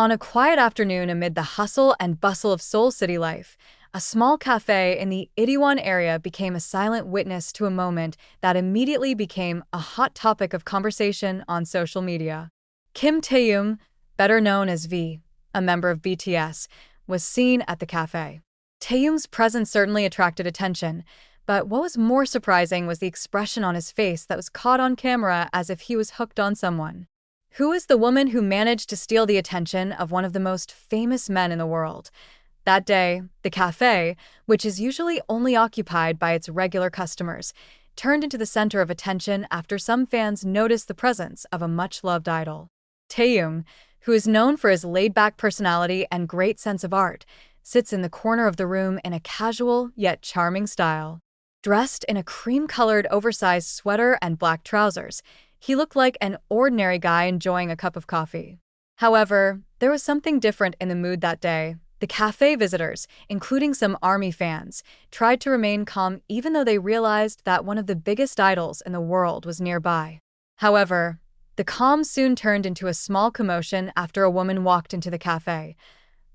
On a quiet afternoon amid the hustle and bustle of Seoul city life, a small cafe in the Itaewon area became a silent witness to a moment that immediately became a hot topic of conversation on social media. Kim Taehyung, better known as V, a member of BTS, was seen at the cafe. Taehyung's presence certainly attracted attention, but what was more surprising was the expression on his face that was caught on camera as if he was hooked on someone. Who is the woman who managed to steal the attention of one of the most famous men in the world? That day, the cafe, which is usually only occupied by its regular customers, turned into the center of attention after some fans noticed the presence of a much-loved idol. Taehyung, who is known for his laid-back personality and great sense of art, sits in the corner of the room in a casual yet charming style. Dressed in a cream-colored oversized sweater and black trousers, he looked like an ordinary guy enjoying a cup of coffee. However, there was something different in the mood that day. The cafe visitors, including some ARMY fans, tried to remain calm even though they realized that one of the biggest idols in the world was nearby. However, the calm soon turned into a small commotion after a woman walked into the cafe.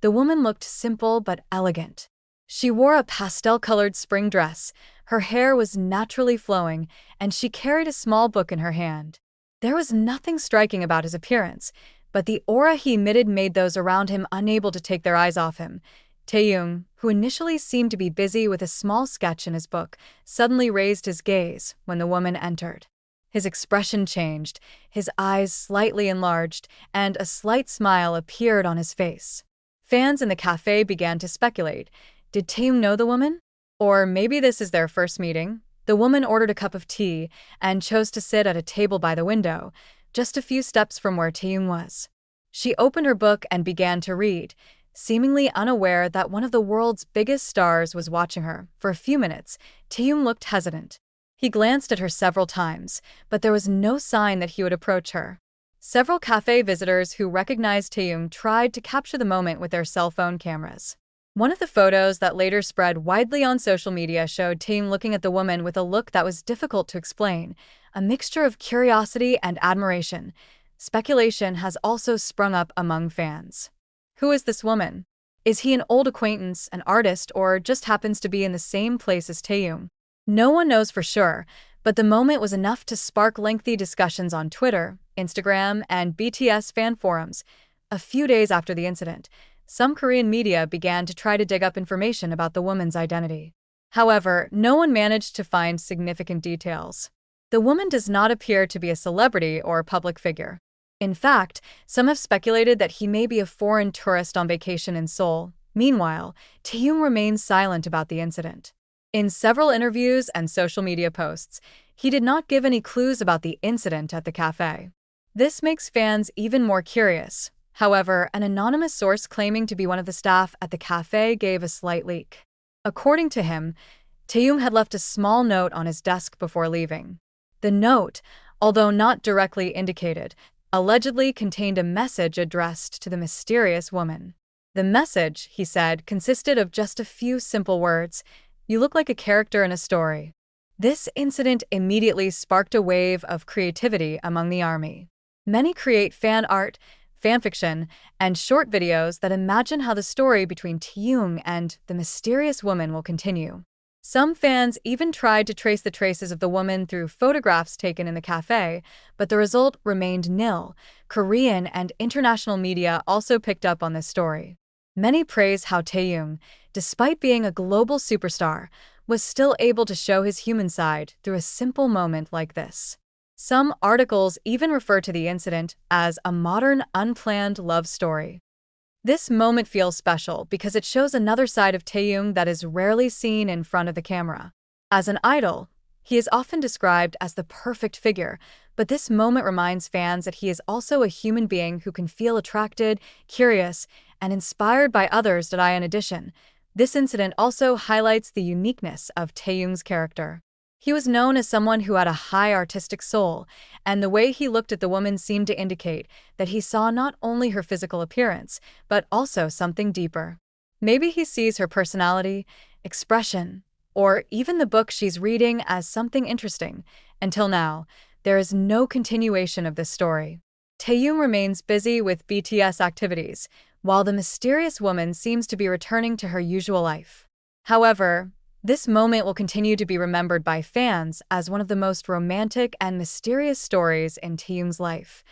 The woman looked simple but elegant. She wore a pastel-colored spring dress, her hair was naturally flowing, and she carried a small book in her hand. There was nothing striking about his appearance, but the aura he emitted made those around him unable to take their eyes off him. Taehyung, who initially seemed to be busy with a small sketch in his book, suddenly raised his gaze when the woman entered. His expression changed, his eyes slightly enlarged, and a slight smile appeared on his face. Fans in the cafe began to speculate. Did Taehyung know the woman? Or maybe this is their first meeting? The woman ordered a cup of tea and chose to sit at a table by the window, just a few steps from where Taehyung was. She opened her book and began to read, seemingly unaware that one of the world's biggest stars was watching her. For a few minutes, Taehyung looked hesitant. He glanced at her several times, but there was no sign that he would approach her. Several cafe visitors who recognized Taehyung tried to capture the moment with their cell phone cameras. One of the photos that later spread widely on social media showed Taehyung looking at the woman with a look that was difficult to explain, a mixture of curiosity and admiration. Speculation has also sprung up among fans. Who is this woman? Is he an old acquaintance, an artist, or just happens to be in the same place as Taehyung? No one knows for sure, but the moment was enough to spark lengthy discussions on Twitter, Instagram, and BTS fan forums. A few days after the incident, some Korean media began to try to dig up information about the woman's identity. However, no one managed to find significant details. The woman does not appear to be a celebrity or a public figure. In fact, some have speculated that he may be a foreign tourist on vacation in Seoul. Meanwhile, Taehyung remains silent about the incident. In several interviews and social media posts, he did not give any clues about the incident at the cafe. This makes fans even more curious. However, an anonymous source claiming to be one of the staff at the cafe gave a slight leak. According to him, Taehyung had left a small note on his desk before leaving. The note, although not directly indicated, allegedly contained a message addressed to the mysterious woman. The message, he said, consisted of just a few simple words: "You look like a character in a story." This incident immediately sparked a wave of creativity among the ARMY. Many create fan art, fanfiction, and short videos that imagine how the story between Taehyung and the mysterious woman will continue. Some fans even tried to trace the traces of the woman through photographs taken in the cafe, but the result remained nil. Korean and international media also picked up on this story. Many praise how Taehyung, despite being a global superstar, was still able to show his human side through a simple moment like this. Some articles even refer to the incident as a modern, unplanned love story. This moment feels special because it shows another side of Taehyung that is rarely seen in front of the camera. As an idol, he is often described as the perfect figure, but this moment reminds fans that he is also a human being who can feel attracted, curious, and inspired by others. In addition, this incident also highlights the uniqueness of Taehyung's character. He was known as someone who had a high artistic soul, and the way he looked at the woman seemed to indicate that he saw not only her physical appearance, but also something deeper. Maybe he sees her personality, expression, or even the book she's reading as something interesting. Until now, there is no continuation of this story. Taehyung remains busy with BTS activities, while the mysterious woman seems to be returning to her usual life. However, this moment will continue to be remembered by fans as one of the most romantic and mysterious stories in Taehyung's life.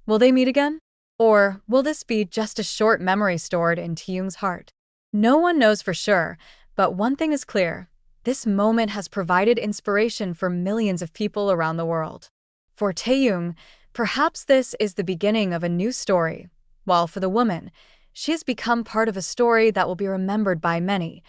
Will they meet again? Or will this be just a short memory stored in Taehyung's heart? No one knows for sure, but one thing is clear. This moment has provided inspiration for millions of people around the world. For Taehyung, perhaps this is the beginning of a new story, while for the woman, she has become part of a story that will be remembered by many.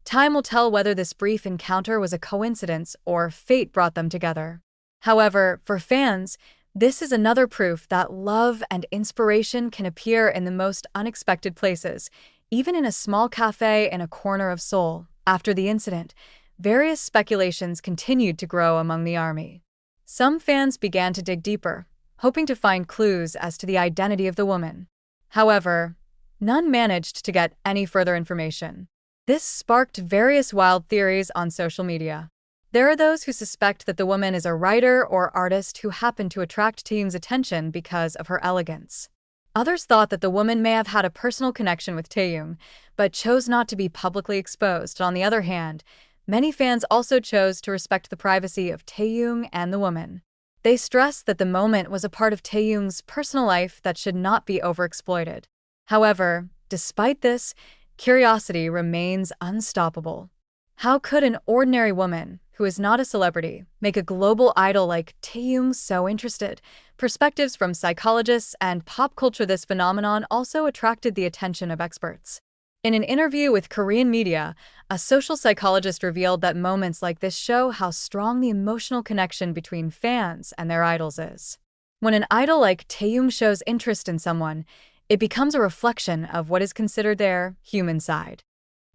Time will tell whether this brief encounter was a coincidence or fate brought them together. However, for fans, this is another proof that love and inspiration can appear in the most unexpected places, even in a small cafe in a corner of Seoul. After the incident, various speculations continued to grow among the army. Some fans began to dig deeper, hoping to find clues as to the identity of the woman. However, none managed to get any further information. This sparked various wild theories on social media. There are those who suspect that the woman is a writer or artist who happened to attract Taehyung's attention because of her elegance. Others thought that the woman may have had a personal connection with Taehyung, but chose not to be publicly exposed. On the other hand, many fans also chose to respect the privacy of Taehyung and the woman. They stressed that the moment was a part of Taehyung's personal life that should not be overexploited. However, despite this, curiosity remains unstoppable. How could an ordinary woman, who is not a celebrity, make a global idol like Taehyung so interested? Perspectives from psychologists and pop culture. This phenomenon also attracted the attention of experts. In an interview with Korean media, a social psychologist revealed that moments like this show how strong the emotional connection between fans and their idols is. When an idol like Taehyung shows interest in someone, it becomes a reflection of what is considered their human side.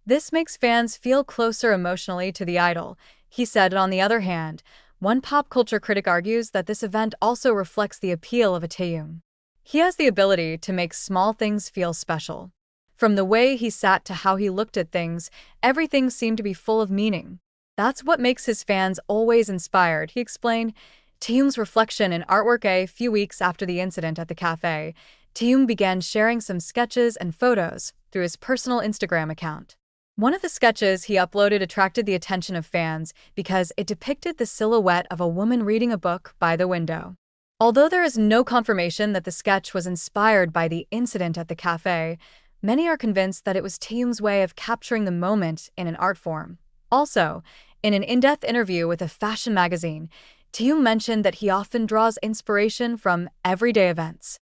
This makes fans feel closer emotionally to the idol, he said. On the other hand, one pop culture critic argues that this event also reflects the appeal of a Taehyung. He has the ability to make small things feel special. From the way he sat to how he looked at things, everything seemed to be full of meaning. That's what makes his fans always inspired, he explained. Taehyung's reflection in artwork. A few weeks after the incident at the cafe, Taehyung began sharing some sketches and photos through his personal Instagram account. One of the sketches he uploaded attracted the attention of fans because it depicted the silhouette of a woman reading a book by the window. Although there is no confirmation that the sketch was inspired by the incident at the cafe, many are convinced that it was Taehyung's way of capturing the moment in an art form. Also, in an in-depth interview with a fashion magazine, Taehyung mentioned that he often draws inspiration from everyday events.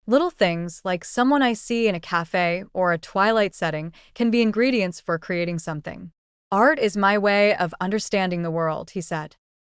Little things like someone I see in a cafe or a twilight setting can be ingredients for creating something. Art is my way of understanding the world, he said.